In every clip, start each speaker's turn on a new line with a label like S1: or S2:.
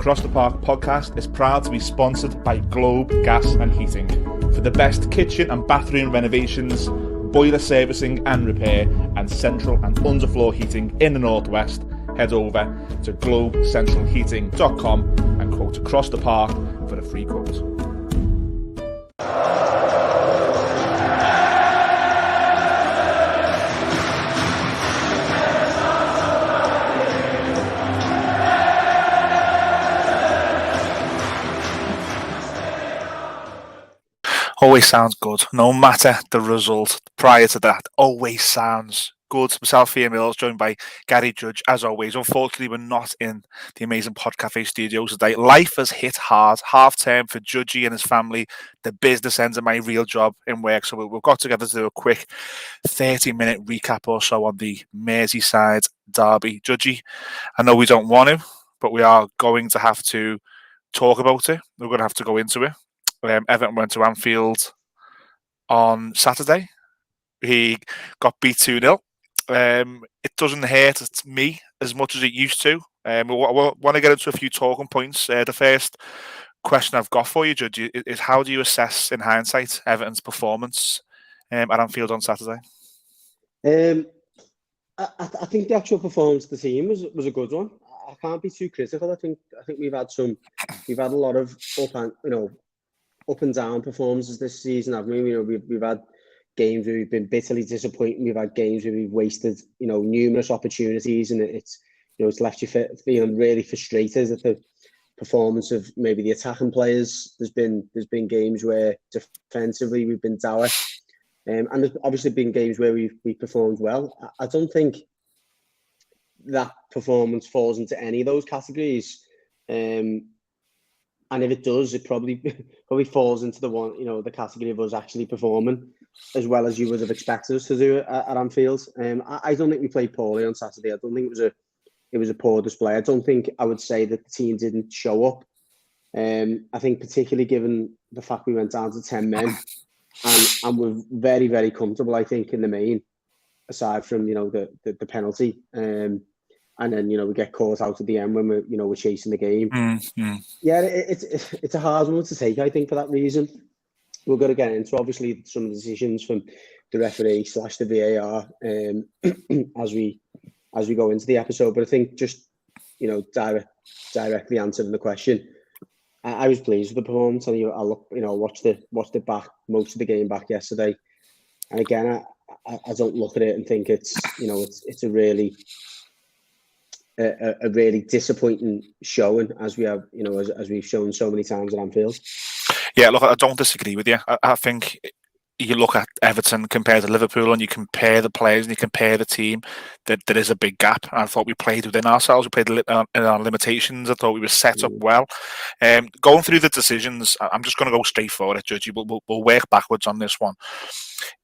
S1: Across the Park podcast is proud to be sponsored by Globe Gas and Heating. For the best kitchen and bathroom renovations, boiler servicing and repair, and central and underfloor heating in the Northwest, head over to globecentralheating.com and quote Across the Park for a free quote.
S2: Always sounds good, no matter the result. Prior to that, always sounds good. Myself, Ian Mills, joined by Gary Judge, as always. Unfortunately, we're not in the amazing Pod Cafe studios today. Life has hit hard. Half term for Judgy and his family. The business ends of my real job in work. So we've got together to do a quick 30-minute recap or so on the Merseyside derby. Judgy, I know we don't want to, but we are going to have to talk about it. We're going to have to go into it. Everton went to Anfield on Saturday. He got beat 2-0. It doesn't hurt me as much as it used to. I want to get into a few talking points. The first question I've got for you, Judge, is how do you assess, in hindsight, Everton's performance at Anfield on Saturday?
S3: I think the actual performance of the team was a good one. I can't be too critical. I think we've had a lot of up and down performances this season, haven't we? We've had games where we've been bitterly disappointed. We've had games where we've wasted, numerous opportunities, and it's left you feeling really frustrated at the performance of maybe the attacking players. There's been games where defensively we've been dour, and there's obviously been games where we've performed well. I don't think that performance falls into any of those categories. And if it does, it probably falls into the one, the category of us actually performing as well as you would have expected us to do at Anfield. I don't think we played poorly on Saturday. I don't think it was a poor display. I don't think I would say that the team didn't show up. I think particularly given the fact we went down to 10 men and we're very, very comfortable, I think, in the main, aside from, the penalty. And then, we get caught out at the end when we're chasing the game.
S2: Mm-hmm.
S3: Yeah, it's a hard one to take, I think, for that reason. We're going to get into, obviously, some decisions from the referee / the VAR as we go into the episode. But I think just, directly answering the question, I was pleased with the performance. I watched it back, most of the game back yesterday. And again, I don't look at it and think it's a really disappointing showing, as we have, as we've shown so many times at Anfield.
S2: Yeah, look, I don't disagree with you. I think you look at Everton compared to Liverpool and you compare the players and you compare the team, that there is a big gap. I thought we played within ourselves. We played in our limitations. I thought we were set up well. Going through the decisions, I'm just going to go straight for it, Judge. We'll work backwards on this one.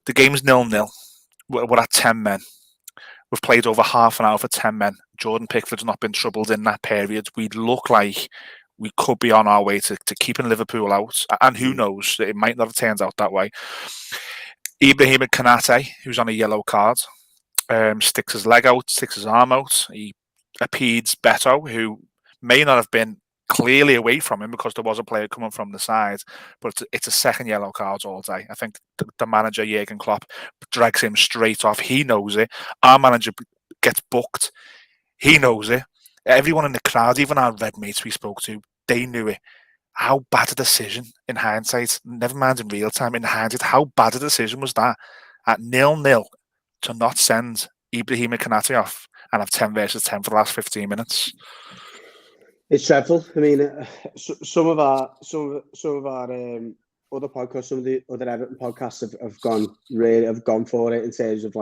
S2: The game's 0-0. We're at 10 men. We've played over half an hour for 10 men. Jordan Pickford's not been troubled in that period. We look like we could be on our way to keeping Liverpool out. And who knows, it might not have turned out that way. Ibrahim Konate, who's on a yellow card, sticks his leg out, sticks his arm out. He impedes Beto, who may not have been clearly away from him because there was a player coming from the side, but it's a second yellow card all day. I think the manager, Jurgen Klopp, drags him straight off. He knows it. Our manager gets booked. He knows it. Everyone in the crowd, even our red mates we spoke to, they knew it. How bad a decision in hindsight, never mind in real time, in hindsight, how bad a decision was that at 0-0 to not send Ibrahim Konate off and have 10 versus 10 for the last 15 minutes?
S3: It's dreadful. I mean, some of our other podcasts, some of the other Everton podcasts have gone for it in terms of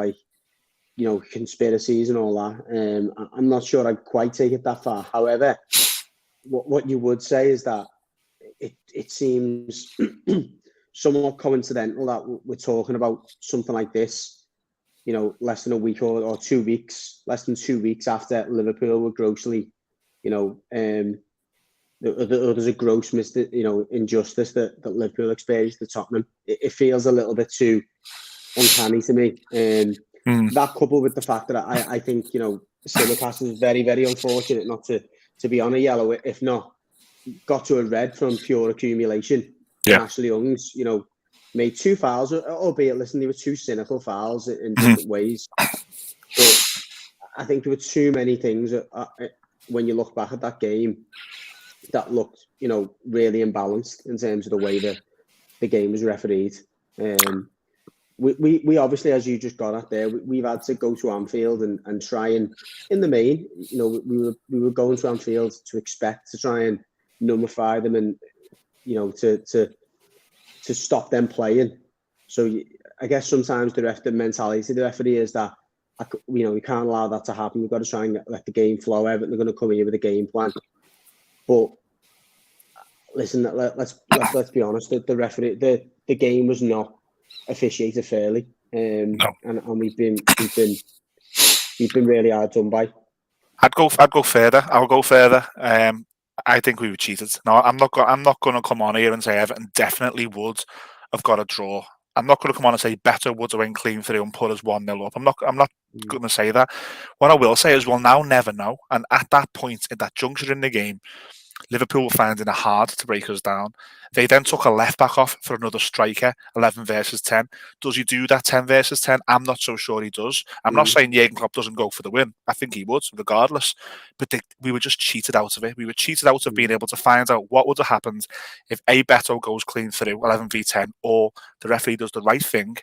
S3: conspiracies and all that. I'm not sure I'd quite take it that far. However, what you would say is that it seems somewhat coincidental that we're talking about something like this, less than a week or 2 weeks, less than 2 weeks after Liverpool were grossly, there's a gross injustice that Liverpool experienced at Tottenham. It feels a little bit too uncanny to me. That coupled with the fact that I think, Simicast is very, very unfortunate not to be on a yellow, if not got to a red from pure accumulation.
S2: Yeah.
S3: Ashley Young's, made 2 fouls, albeit, listen, they were 2 cynical fouls in different ways. But I think there were too many things when you look back at that game that looked, really imbalanced in terms of the way that the game was refereed. We obviously, as you just got at there, we've had to go to Anfield and try and, in the main, we were going to Anfield to expect to try and nullify them and, to stop them playing. So I guess sometimes the mentality of the referee is that, we can't allow that to happen. We've got to try and let the game flow. Everton are going to come here with a game plan. But listen, let's be honest. The referee, the game was not officiated fairly, and we've been really hard done by.
S2: I'd go further. I'll go further. I think we were cheated. No, I'm not going to come on here and say Everton definitely would have got a draw. I'm not going to come on and say better would have went clean through and put us 1-0 up. I'm not going to say that. What I will say is we'll now never know. And at that point, at that juncture in the game, Liverpool were finding it hard to break us down. They then took a left back off for another striker, 11 versus 10. Does he do that 10 versus 10? I'm not so sure he does. I'm not saying Jurgen Klopp doesn't go for the win. I think he would, regardless. But we were just cheated out of it. We were cheated out of being able to find out what would have happened if a Beto goes clean through 11 v 10, or the referee does the right thing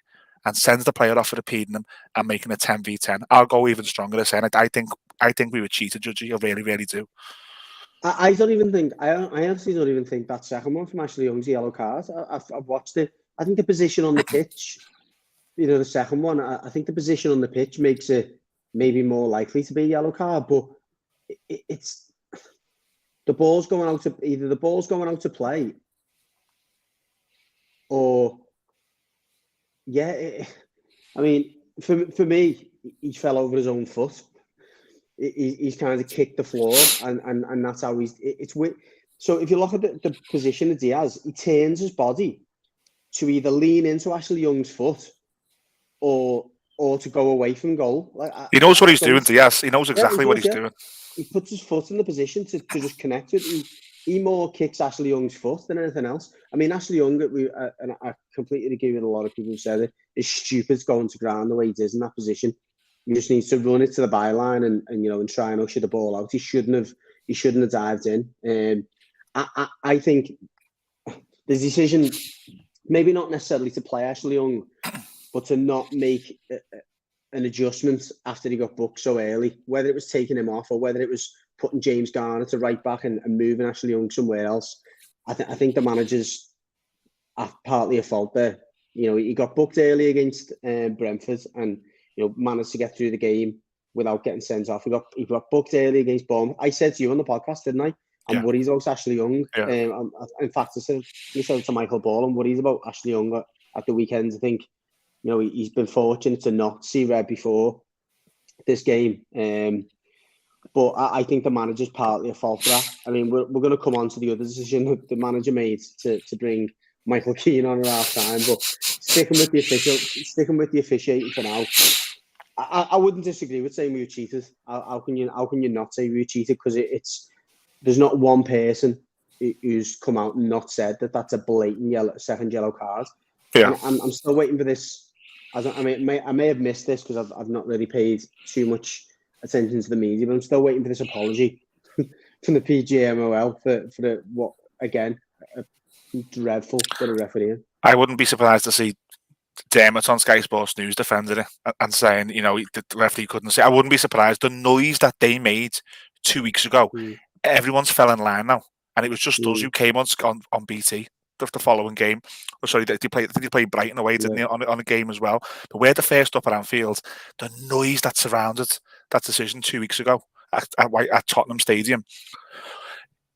S2: and sends the player off for repeating him and making a 10 v 10. I'll go even stronger to say, I think we were cheated, Judgy. I really, really do.
S3: I don't even think. I honestly don't even think that second one from Ashley Young's yellow card. I've watched it. I think the position on the pitch, the second one. I think the position on the pitch makes it maybe more likely to be a yellow card. But it's the ball's going out to either the ball's going out to play, or I mean, for me, he fell over his own foot. He's kind of kicked the floor, and that's how it's with. So if you look at the position of Diaz, he turns his body to either lean into Ashley Young's foot or to go away from goal.
S2: He knows what he's doing, Diaz. He knows exactly what he's doing.
S3: He puts his foot in the position to just connect with. He more kicks Ashley Young's foot than anything else. I mean, Ashley Young, and I completely agree with a lot of people who said it, is stupid going to ground the way he does in that position. He just needs to run it to the byline and try and usher the ball out. He shouldn't have dived in. I think the decision, maybe not necessarily to play Ashley Young, but to not make an adjustment after he got booked so early, whether it was taking him off or whether it was putting James Garner to right back and moving Ashley Young somewhere else. I think the managers are partly at fault there. He got booked early against Brentford and managed to get through the game without getting sent off. He got booked early against Bournemouth. I said to you on the podcast, didn't I? I'm worried about Ashley Young.
S2: Yeah.
S3: In fact, I said to Michael Ball, I'm worried about Ashley Young at the weekend. I think, he's been fortunate to not see red before this game. But I think the manager's partly at fault for that. I mean, we're going to come on to the other decision that the manager made to bring Michael Keane on at half time. But sticking with the officiating for now, I wouldn't disagree with saying we were cheated. How can you not say we were cheated? Because there's not one person who's come out and not said that that's a blatant second yellow card.
S2: Yeah.
S3: And I'm still waiting for this. I may have missed this because I've not really paid too much attention to the media, but I'm still waiting for this apology from the PGMOL for what, again, a dreadful bit of refereeing.
S2: I wouldn't be surprised to see Dermot on Sky Sports News defending it and saying, the referee couldn't say. I wouldn't be surprised. The noise that they made 2 weeks ago, everyone's fell in line now, and it was just us who came on BT the following game. Oh, sorry, they played Brighton away, didn't they, on a game as well? But we're the first up at Anfield. The noise that surrounded that decision 2 weeks ago at Tottenham Stadium.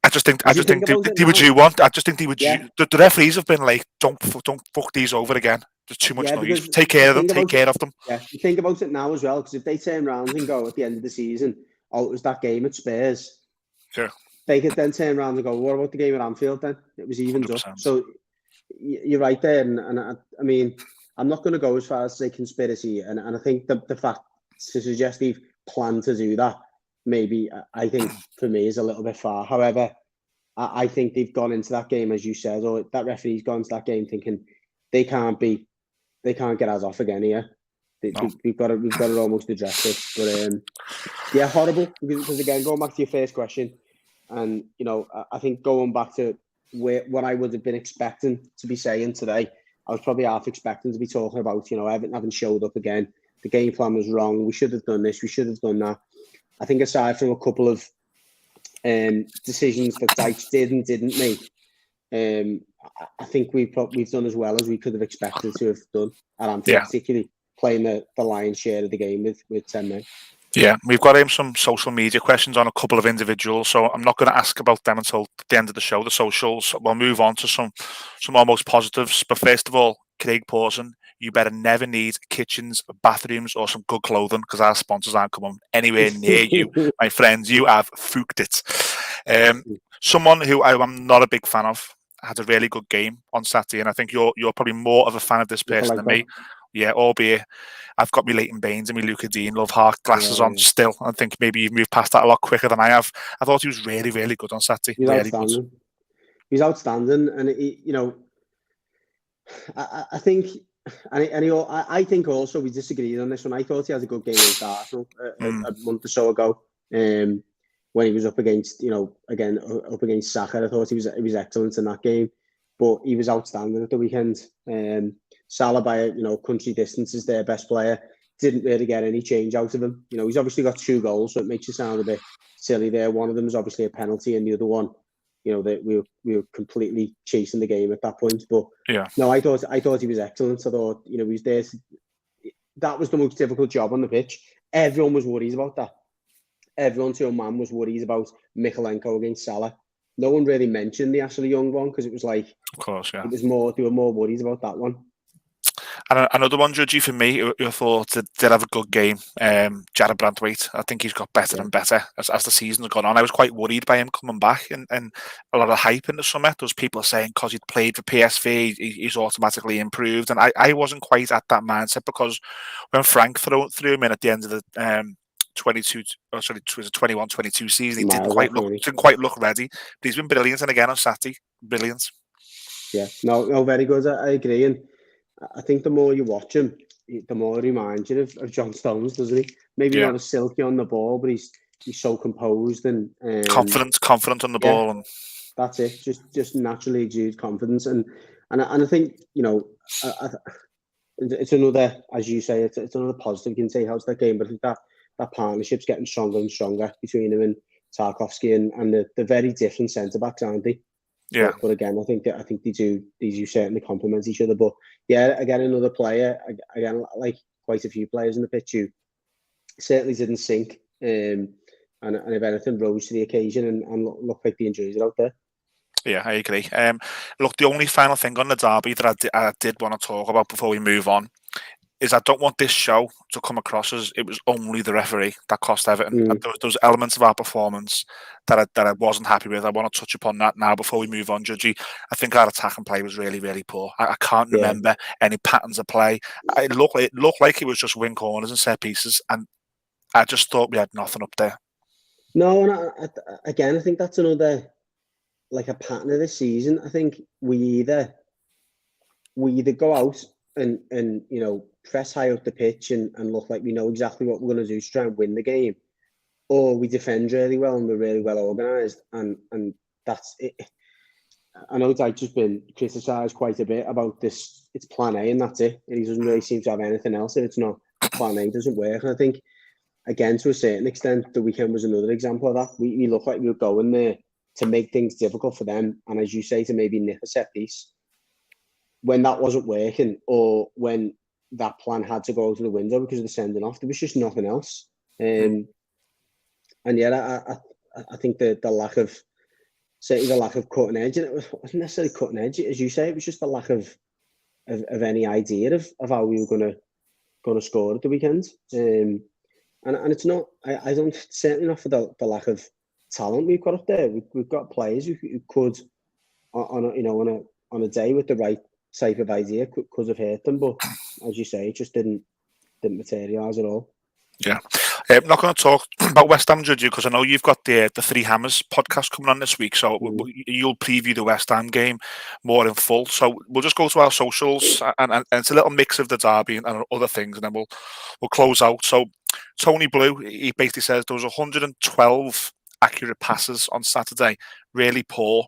S2: I just think they were due one. I just think they were due. The referees have been like, don't fuck these over again. There's too much noise. Take care of them. Take care of them.
S3: Yeah, you think about it now as well, because if they turn around and go at the end of the season, it was that game at Spurs.
S2: Sure.
S3: They could then turn around and go, what about the game at Anfield then? It was evened up. So you're right there. And I mean, I'm not going to go as far as to say conspiracy. And I think the fact to suggest they've planned to do that, maybe, I think for me is a little bit far. However, I think they've gone into that game, as you said, or that referee's gone into that game thinking they can't get us off again here.
S2: No.
S3: We've got to almost address this. But yeah, horrible. Because again, going back to your first question, and I think going back to what I would have been expecting to be saying today, I was probably half expecting to be talking about Everton having showed up again. The game plan was wrong. We should have done this. We should have done that. I think aside from a couple of decisions that Dykes did and didn't make, I think we've done as well as we could have expected to have done at Anfield, particularly playing the lion's share of the game with 10 men.
S2: Yeah, we've got some social media questions on a couple of individuals, so I'm not going to ask about them until the end of the show, the socials. We'll move on to some almost positives. But first of all, Craig Pawson, you better never need kitchens, bathrooms, or some good clothing because our sponsors aren't coming anywhere near you. My friends, you have fooked it. Someone who I'm not a big fan of had a really good game on Saturday, and I think you're probably more of a fan of this person than me. Yeah, albeit I've got my Leighton Baines and my Luca Dean Love Heart glasses on still. I think maybe you've moved past that a lot quicker than I have. I thought he was really, really good on Saturday.
S3: He's
S2: really
S3: outstanding.
S2: Good.
S3: He's outstanding, and I think, I think also we disagreed on this one. I thought he had a good game against Arsenal a month or so ago. When he was up against, again up against Saka, I thought he was excellent in that game. But he was outstanding at the weekend. Salah, by country distance, is their best player. Didn't really get any change out of him. He's obviously got 2 goals, so it makes you sound a bit silly there. One of them is obviously a penalty, and the other one, that we were completely chasing the game at that point. But no, I thought he was excellent. I thought he was there. That was the most difficult job on the pitch. Everyone was worried about that. Everyone to a man was worried about Mykolenko against Salah. No one really mentioned the Ashley Young one because it was like,
S2: of course, yeah.
S3: It was more. They were more worried about that one.
S2: And another one, Judgy, for me, who I thought did have a good game, Jared Brandtwaite. I think he's got better and better as the season has gone on. I was quite worried by him coming back, and a lot of hype in the summer. Those people saying because he'd played for PSV, he's automatically improved. And I wasn't quite at that mindset because when Frank threw him in at the end of the 21-22 season, he didn't quite look ready. But he's been brilliant, and again on Saturday, brilliant.
S3: Yeah, no, very good. I agree, and I think the more you watch him, the more he reminds you of John Stones, doesn't he? Maybe not as silky on the ball, but he's so composed and
S2: confident on the ball, and
S3: that's it. Just naturally exudes confidence, and I think it's another, as you say, it's another positive you can take out of that game. But I think that partnership's getting stronger and stronger between him and Tarkowski, and the very different centre backs, aren't they?
S2: Yeah.
S3: But again, I think they do certainly complement each other. But yeah, again, another player, again, like quite a few players in the pitch who certainly didn't sink, and if anything, rose to the occasion and looked like the injuries are out there.
S2: Yeah, I agree. Look, the only final thing on the derby that I did want to talk about before we move on is I don't want this show to come across as it was only the referee that cost Everton. Those elements of our performance that I wasn't happy with. I want to touch upon that now before we move on, Judgy. I think our attack and play was really, really poor. I can't remember any patterns of play. It looked like it was just wing corners and set pieces, and I just thought we had nothing up there.
S3: No, and I think that's another, like, a pattern of this season. I think we either go out and press high up the pitch and look like we know exactly what we're going to do to try and win the game, or we defend really well and we're really well organised, and that's it. I know Dyche's just been criticised quite a bit about this. It's plan A and that's it. And he doesn't really seem to have anything else. If it's not plan A, it doesn't work. And I think, again, to a certain extent, the weekend was another example of that. We look like we were going there to make things difficult for them, and as you say, to maybe nick a set piece. When that wasn't working, or when that plan had to go out of the window because of the sending off, there was just nothing else. And yeah, I think the lack of, certainly the lack of cutting edge, and it wasn't necessarily cutting edge, as you say, it was just the lack of any idea of how we were going to score at the weekend. And it's not, I don't, certainly not for the lack of talent we've got up there. We've got players who could, on a day with the right type of idea, could have hurt them, but as you say, it just didn't materialise at all.
S2: Yeah, I'm not going to talk about West Ham, Judgy, because I know you've got the Three Hammers podcast coming on this week, so you'll preview the West Ham game more in full. So we'll just go to our socials, and it's a little mix of the derby and other things, and then we'll close out. So Tony Blue, he basically says there was 112 accurate passes on Saturday, really poor.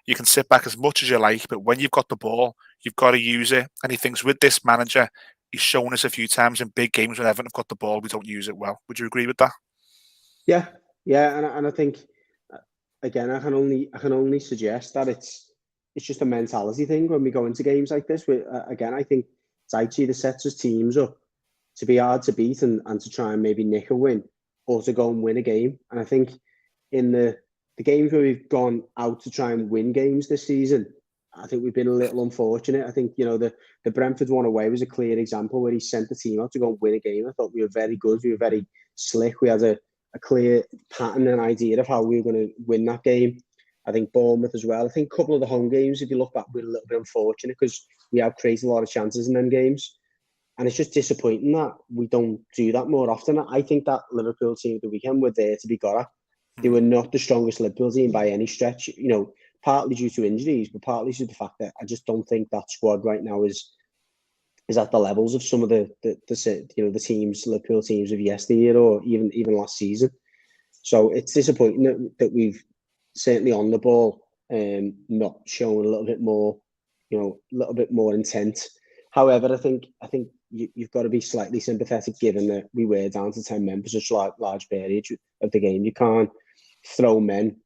S2: You can sit back as much as you like, but when you've got the ball, you've got to use it. And he thinks with this manager, he's shown us a few times in big games when Everton have got the ball, we don't use it well. Would you agree with that?
S3: Yeah, and I think again, I can only suggest that it's just a mentality thing when we go into games like this. Again, I think Daichi either sets his teams up to be hard to beat and to try and maybe nick a win, or to go and win a game. And I think in the games where we've gone out to try and win games this season, I think we've been a little unfortunate. I think, the Brentford one away was a clear example where he sent the team out to go and win a game. I thought we were very good. We were very slick. We had a clear pattern and idea of how we were going to win that game. I think Bournemouth as well. I think a couple of the home games, if you look back, we're a little bit unfortunate because we have created a lot of chances in them games. And it's just disappointing that we don't do that more often. I think that Liverpool team at the weekend were there to be got at. They were not the strongest Liverpool team by any stretch, partly due to injuries, but partly due to the fact that I just don't think that squad right now is at the levels of some of the teams, Liverpool teams of yesteryear or even last season. So it's disappointing that we've certainly on the ball not shown a little bit more, intent. However, I think you've got to be slightly sympathetic given that we were down to 10 men for such a large period of the game. You can't throw men,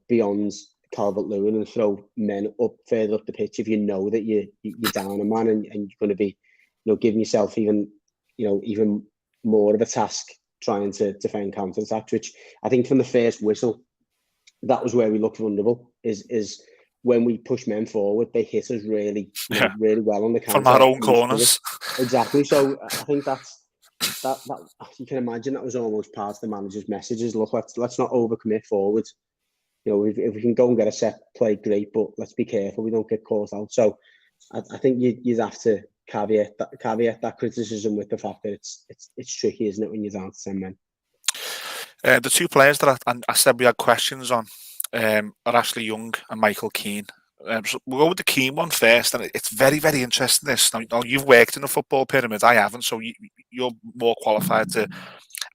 S3: beyond Calvert-Lewin and throw men up further up the pitch if you know that you're down a man and you're going to be, giving yourself even more of a task trying to defend counter-attacks, which I think from the first whistle, that was where we looked vulnerable, is when we push men forward, they hit us really well on the counter.
S2: From our own corners.
S3: Exactly. So I think that you can imagine that was almost part of the manager's messages. Look, let's not overcommit forward. If we can go and get a set play, great, but let's be careful we don't get caught out. So I think you'd have to caveat that criticism with the fact that it's tricky, isn't it, when you're down to 10 men.
S2: The two players that I said we had questions on are Ashley Young and Michael Keane. So we'll go with the Keane one first, and it's very, very interesting. This now you've worked in the football pyramid, I haven't, so you're more qualified to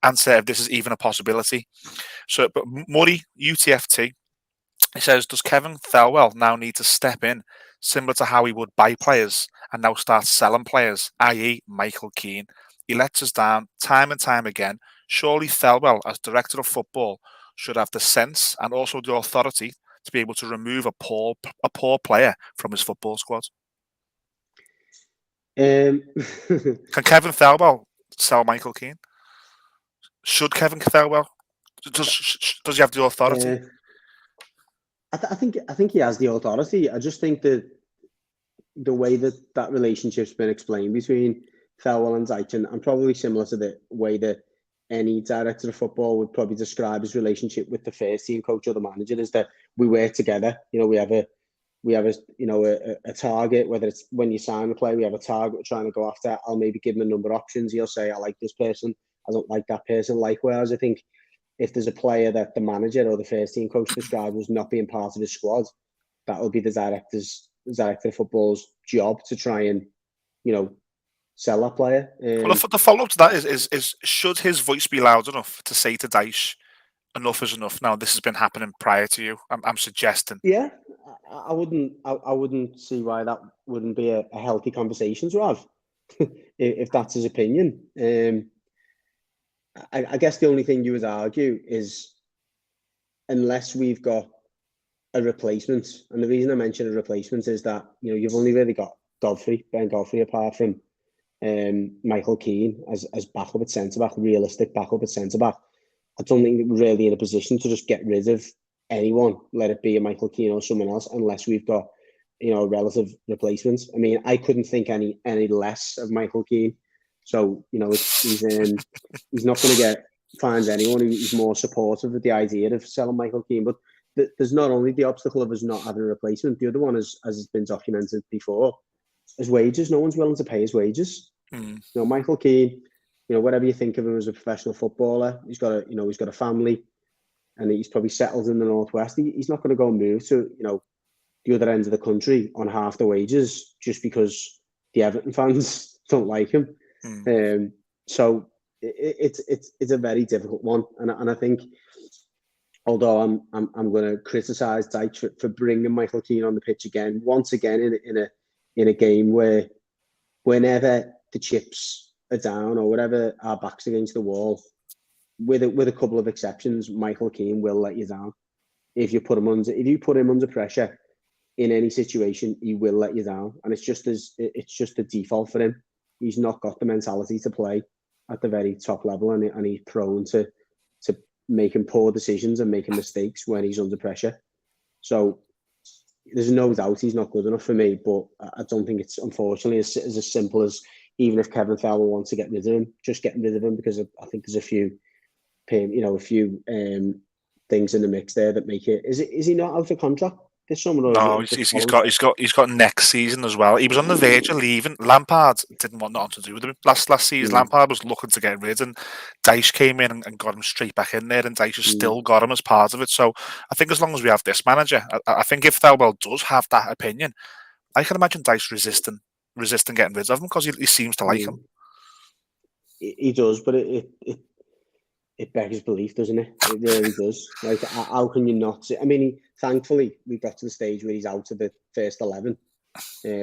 S2: answer if this is even a possibility. So, but Murray UTFT, he says, does Kevin Thelwell now need to step in, similar to how he would buy players and now start selling players, i.e. Michael Keane? He lets us down time and time again. Surely Thelwell, as director of football, should have the sense and also the authority to be able to remove a poor player from his football squad. Can Kevin Thelwell sell Michael Keane? Should Kevin Thelwell? Does he have the authority?
S3: I think he has the authority. I just think that the way that relationship's been explained between Thelwell and Dyche, and probably similar to the way that any director of football would probably describe his relationship with the first team coach or the manager, is that we work together. We have a target, whether it's when you sign a player, we have a target we're trying to go after. I'll maybe give him a number of options. He'll say, I like this person, I don't like that person. Likewise, I think if there's a player that the manager or the first team coach described as not being part of his squad, that will be the director of football's job to try and, sell that player.
S2: Well, the follow-up to that is should his voice be loud enough to say to Dyche, enough is enough? Now, this has been happening prior to you. I'm suggesting.
S3: Yeah, I wouldn't see why that wouldn't be a healthy conversation to have, if that's his opinion. I guess the only thing you would argue is unless we've got a replacement, and the reason I mention a replacement is that you've only really got Ben Godfrey, apart from Michael Keane as backup at centre back, realistic backup at centre back. I don't think we're really in a position to just get rid of anyone, let it be a Michael Keane or someone else, unless we've got a relative replacement. I mean, I couldn't think any less of Michael Keane. So he's not going to find anyone who's more supportive of the idea of selling Michael Keane. But there's not only the obstacle of us not having a replacement. The other one is, as has been documented before, his wages. No one's willing to pay his wages. Michael Keane whatever you think of him as a professional footballer, he's got a family, and he's probably settled in the Northwest. He's not going to go and move to, the other end of the country on half the wages just because the Everton fans don't like him. So it's a very difficult one, and I think, although I'm going to criticise Dyche for bringing Michael Keane on the pitch again, once again in a game where whenever the chips are down or whatever our backs against the wall, with a couple of exceptions, Michael Keane will let you down. If you put him under pressure in any situation, he will let you down, and it's just a default for him. He's not got the mentality to play at the very top level, and he's prone to making poor decisions and making mistakes when he's under pressure. So there's no doubt he's not good enough for me, but I don't think it's, unfortunately, as simple as, even if Kevin Fowler wants to get rid of him, just getting rid of him, because I think there's a few things in the mix there that make it. Is he not out of contract this summer?
S2: No, he's got next season as well. He was on the verge of leaving. Lampard didn't want nothing to do with him last season. Lampard was looking to get rid, and Dyche came in and got him straight back in there, and Dyche has still got him as part of it. So I think as long as we have this manager, I think if Thelwell does have that opinion, I can imagine Dyche resisting getting rid of him, because he seems to like him.
S3: He does, but it begs belief, doesn't it? It really does. Like, how can you not? I mean, thankfully, we got to the stage where he's out of the first 11,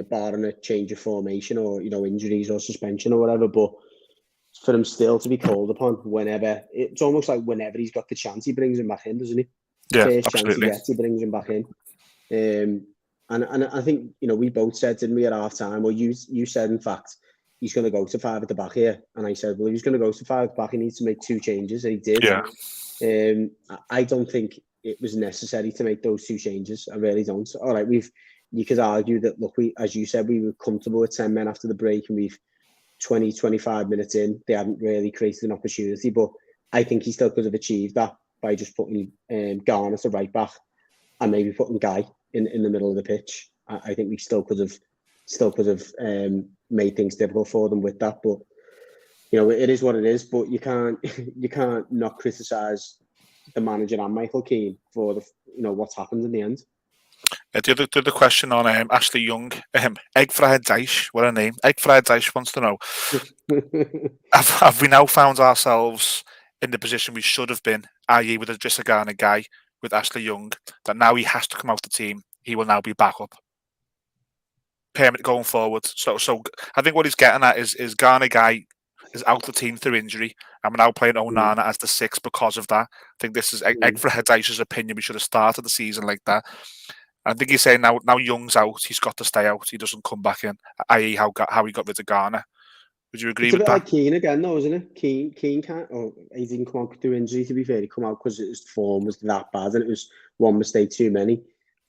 S3: barring a change of formation or, injuries or suspension or whatever. But for him still to be called upon whenever, it's almost like whenever he's got the chance, he brings him back in, doesn't he?
S2: Yeah,
S3: first
S2: absolutely.
S3: chance he gets, he brings him back in. And I think, we both said, didn't we, at half time, or you said, in fact, he's going to go to 5 at the back here. And I said, well, if he's going to go to 5 at the back, he needs to make 2 changes. And he did.
S2: Yeah.
S3: I don't think it was necessary to make those 2 changes. I really don't. All right, you could argue that, look, as you said, we were comfortable with 10 men after the break, and we've 25 minutes in, they haven't really created an opportunity. But I think he still could have achieved that by just putting Garner to right back and maybe putting Guy in the middle of the pitch. I think we still could have made things difficult for them with that. But it is what it is. But you can't not criticise the manager and Michael Keane for what's happened in the end.
S2: The other question on Ashley Young, Egg Fried Dyche, what a name. Egg Fried Dyche wants to know, have we now found ourselves in the position we should have been, i.e. with a Idrissa Gana Guy, with Ashley Young, that now he has to come out the team, he will now be backup permanent going forward? So I think what he's getting at is Ghana Guy is out the team through injury, and we're now playing Onana as the 6 because of that. I think this is Egg for Dyche's opinion. We should have started the season like that. I think he's saying now Young's out, he's got to stay out. He doesn't come back in, i.e. how he got rid of Ghana. Would you agree with that?
S3: It's a bit like Keane again, though, isn't it? Keane can't. Oh, he didn't come out through injury. To be fair, he come out because his form was that bad, and it was one mistake too many.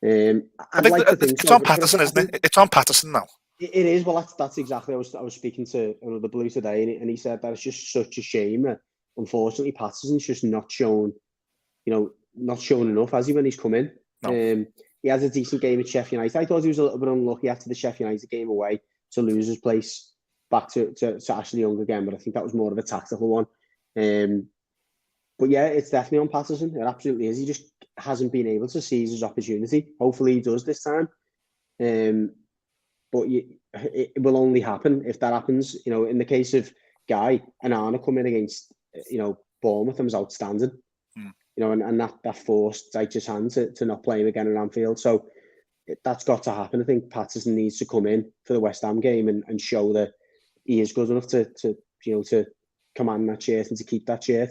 S2: I think it's on Patterson, isn't it? It's on Patterson now.
S3: It is. Well, that's exactly. I was speaking to another Blue today, and he said that it's just such a shame that, unfortunately, Patterson's just not shown enough, has he, when he's come in?
S2: No.
S3: He has a decent game at Sheffield United. I thought he was a little bit unlucky after the Sheffield United game away to lose his place back to Ashley Young again, but I think that was more of a tactical one. But yeah, it's definitely on Patterson. It absolutely is. He just hasn't been able to seize his opportunity. Hopefully he does this time. But it will only happen if that happens. In the case of Guy, and Arna coming against, Bournemouth, and was outstanding. And that forced Dyche's hand to not play him again at Anfield. So that's got to happen. I think Patterson needs to come in for the West Ham game and show that he is good enough to command that shirt and to keep that shirt.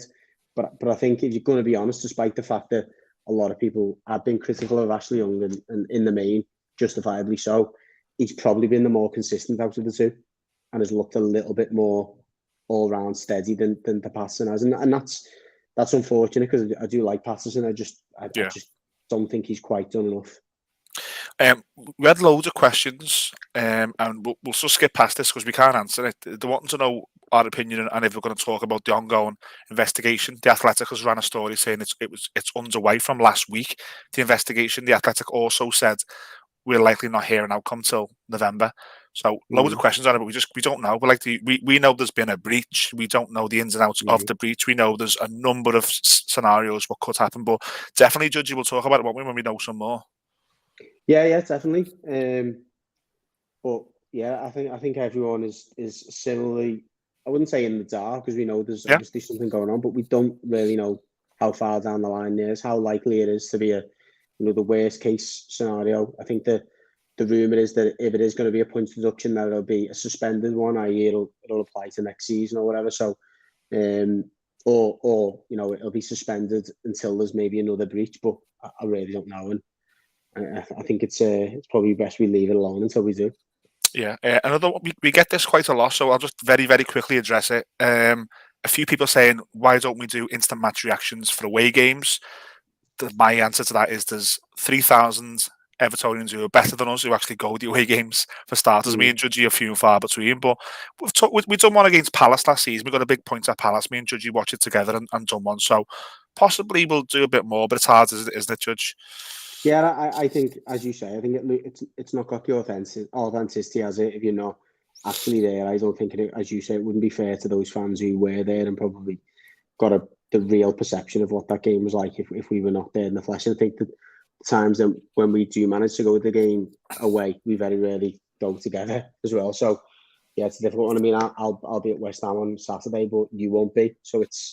S3: But I think, if you're going to be honest, despite the fact that a lot of people have been critical of Ashley Young, and in the main, justifiably so, he's probably been the more consistent out of the 2 and has looked a little bit more all-round steady than the Patterson has. And that's unfortunate, because I do like Patterson. I just don't think he's quite done enough.
S2: We had loads of questions, and we'll just skip past this because we can't answer it. They want to know our opinion, and if we're going to talk about the ongoing investigation. The Athletic has ran a story saying it's underway from last week, the investigation. The Athletic also said we're likely not hearing an outcome till November. So loads of questions on it, but we don't know. We know there's been a breach. We don't know the ins and outs of the breach. We know there's a number of scenarios what could happen, but definitely, Judgy, we'll talk about it when we know some more.
S3: Yeah, definitely. But yeah, I think everyone is similarly. I wouldn't say in the dark because we know there's obviously something going on, but we don't really know how far down the line there is, how likely it is to be the worst case scenario. I think the rumor is that if it is going to be a points deduction, that it'll be a suspended one, i.e. it'll apply to next season or whatever. So, or it'll be suspended until there's maybe another breach. But I really don't know, and I think it's probably best we leave it alone until we do.
S2: Yeah, another we get this quite a lot, so I'll just very, very quickly address it. A few people saying, why don't we do instant match reactions for away games? My answer to that is there's 3,000 Evertonians who are better than us who actually go to the away games for starters. Me and Judgy are few and far between, but we've done one against Palace last season. We got a big point at Palace. Me and Judgy watched it together and done one. So possibly we'll do a bit more, but it's hard, isn't it, Judge?
S3: Yeah, I think, as you say, I think it's not got the authenticity as it if you're not actually there. I don't think as you say, it wouldn't be fair to those fans who were there and probably got the real perception of what that game was like if we were not there in the flesh. And I think that times that when we do manage to go to the game away, we very rarely go together as well. So yeah, it's a difficult one. I mean, I'll be at West Ham on Saturday, but you won't be. So it's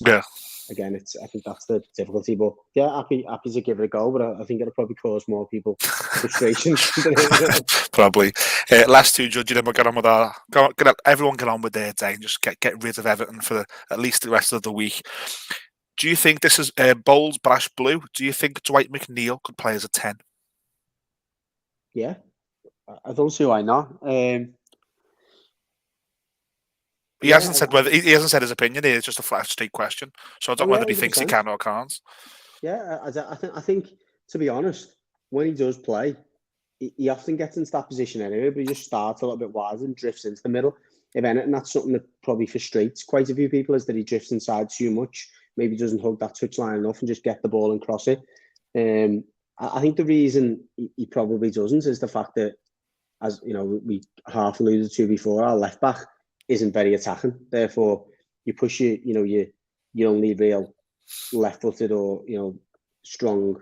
S3: again, I think that's the difficulty. But yeah, happy to give it a go. But I think it'll probably cause more people frustration.
S2: Probably. Last two, Judge, then we'll get on with everyone get on with their day and just get rid of Everton for at least the rest of the week. Do you think this is Bowles, Brash, Blue? Do you think Dwight McNeil could play as a 10?
S3: Yeah, I don't see why not.
S2: He hasn't said he hasn't said his opinion. It's just a flat straight question. So I don't know whether he thinks he can or can't.
S3: Yeah, I think to be honest, when he does play, he often gets into that position anyway, but he just starts a little bit wider and drifts into the middle. If anything, that's something that probably frustrates quite a few people, is that he drifts inside too much. Maybe doesn't hug that touchline enough and just get the ball and cross it. I think the reason he probably doesn't is the fact that, as you know, we half alluded to before, our left back isn't very attacking. Therefore, you push your only real left-footed or strong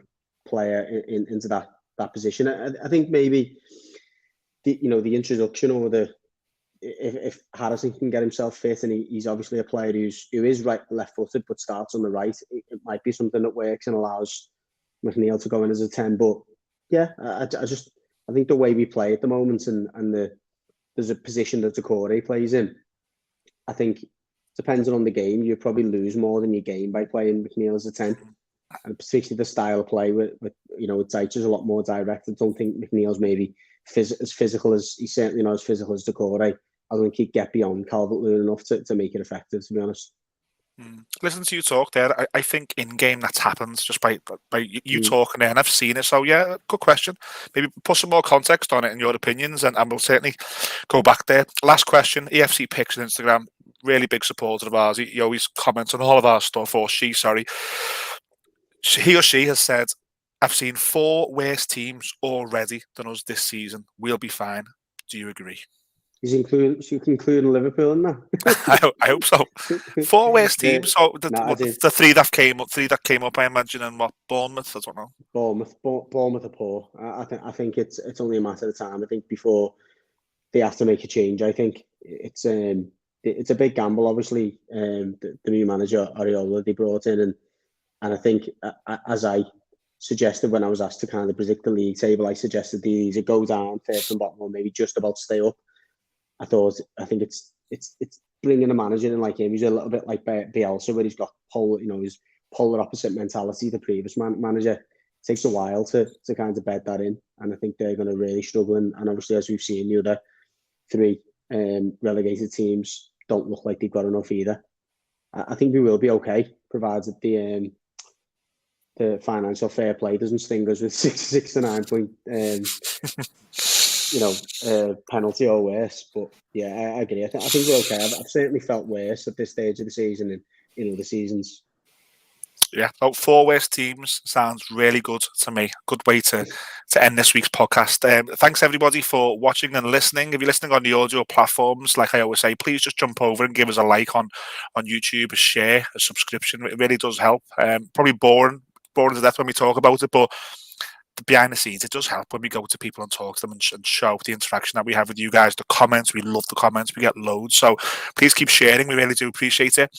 S3: player into that position. I think maybe the introduction or if Harrison can get himself fit, and he's obviously a player who is left-footed but starts on the right, it might be something that works and allows McNeil to go in as a 10. But yeah, I think the way we play at the moment and there's a position that Decore plays in. I think, depending on the game, you probably lose more than you gain by playing McNeil as a 10. And particularly the style of play with Dyche is a lot more direct. I don't think McNeil's maybe as physical as he's certainly not as physical as Decore. I don't think he'd get beyond Calvert-Lewin enough to make it effective, to be honest.
S2: Listen to you talk there. I think in game that happens just by you talking there, and I've seen it. So yeah, good question. Maybe put some more context on it in your opinions, and we'll certainly go back there. Last question: EFC Picks on Instagram, really big supporter of ours. He always comments on all of our stuff, or she, sorry. He or she has said, "I've seen 4 worse teams already than us this season. We'll be fine." Do you agree?
S3: He's including Liverpool in that.
S2: I hope so. 4 worst teams. So the 3 that came up, I imagine, and what, Bournemouth? I don't know.
S3: Bournemouth are poor. I think it's only a matter of time. I think before they have to make a change. I think it's a big gamble. Obviously, the new manager Areola they brought in, and I think as I suggested when I was asked to kind of predict the league table, I suggested they either go down first and bottom, or maybe just about to stay up. I think it's bringing a manager in like him. He's a little bit like Bielsa, where he's got his polar opposite mentality. The previous manager, it takes a while to kind of bed that in, and I think they're going to really struggle. And obviously, as we've seen, the other 3 relegated teams don't look like they've got enough either. I think we will be okay, provided the financial fair play doesn't sting us with 6 to 9 point. Penalty or worse. But yeah, I agree. I think we're okay. I've certainly felt worse at this stage of the season in other seasons.
S2: Yeah, about 4 worst teams sounds really good to me. Good way to end this week's podcast. Thanks everybody for watching and listening. If you're listening on the audio platforms, like I always say, please just jump over and give us a like on YouTube, a share, a subscription. It really does help. Probably boring to death when we talk about it, but behind the scenes, it does help when we go to people and talk to them and show the interaction that we have with you guys. The comments, we love the comments. We get loads. So please keep sharing. We really do appreciate it.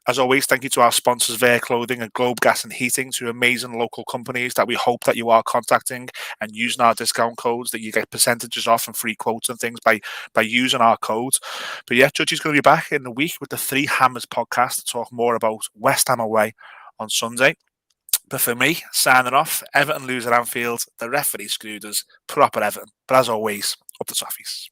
S2: As always, thank you to our sponsors, Ver Clothing and Globe Gas and Heating, two amazing local companies that we hope that you are contacting and using our discount codes, that you get percentages off and free quotes and things by using our codes. But yeah, Judgy's going to be back in the week with the Three Hammers podcast to talk more about West Ham away on Sunday. But for me, signing off, Everton lose at Anfield, the referee screwed us, proper Everton. But as always, up the Toffees.